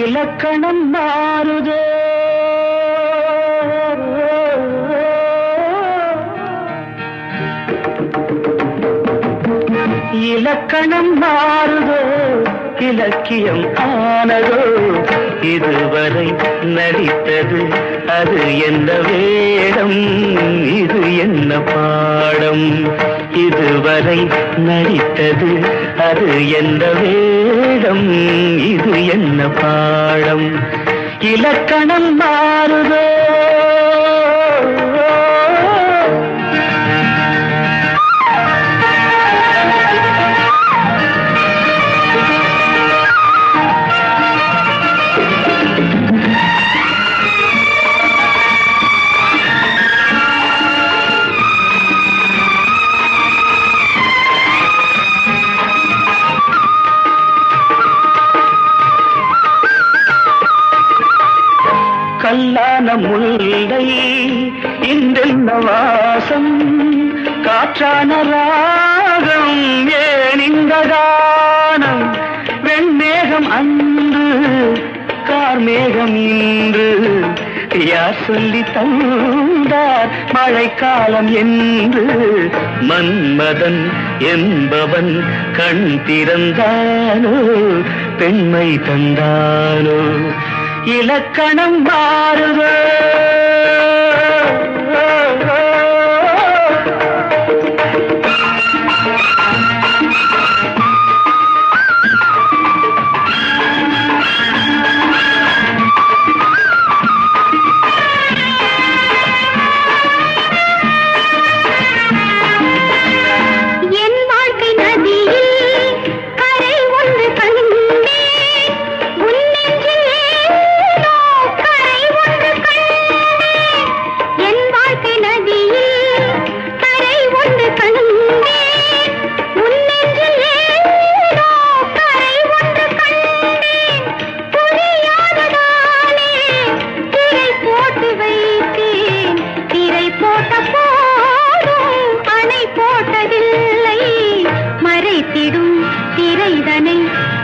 இலக்கணம் மாறுதோ இலக்கணம் மாறுதோ இலக்கியம் ஆனதோ இதுவரை நடித்தது அது என்ன வேடம் இது என்ன பாடம் இதுவரை நடித்தது அது என்ன வேடம் இது என்ன பாடம் இலக்கணம் மாறுதோ கல்லான முல்லை இன்றென்ன வாசம் காற்றான ராகம் ஏன் இந்த கானம் வெண்மேகம் அன்று கார்மேகம் இன்று யார் சொல்லி தந்தார் மழைக்காலம் என்று மன்மதன் என்பவன் கண் திறந்தானோ பெண்மை தந்தானோ இலக்கணம் மாறுதோ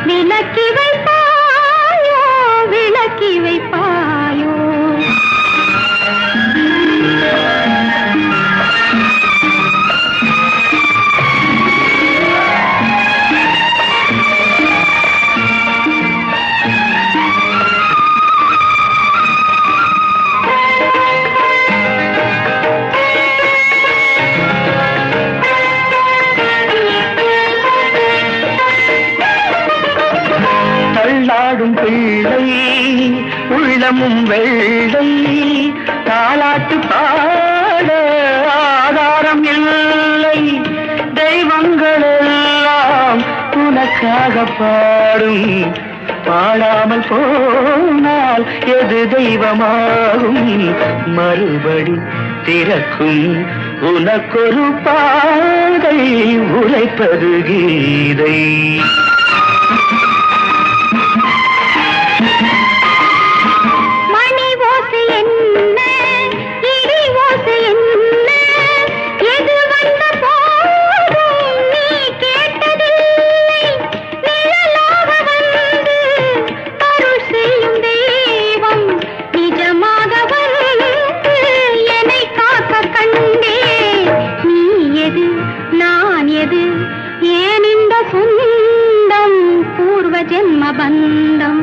விளக்கி வைப்பாயோ விளக்கி வைப்பாயோ தள்ளாடும் பிள்ளை உள்ளமும் வெள்ளை தாலாட்டு பாட ஆதாரம் இல்லை தெய்வங்கள் எல்லாம் உனக்காக பாடும் பாடாமல் போனால் எது தெய்வமாகும் மறுபடி திறக்கும் உனக்கொரு பாதை உரைப்பது கீதை ஏன் இந்த சொந்தம் பூர்வ ஜென்ம பந்தம்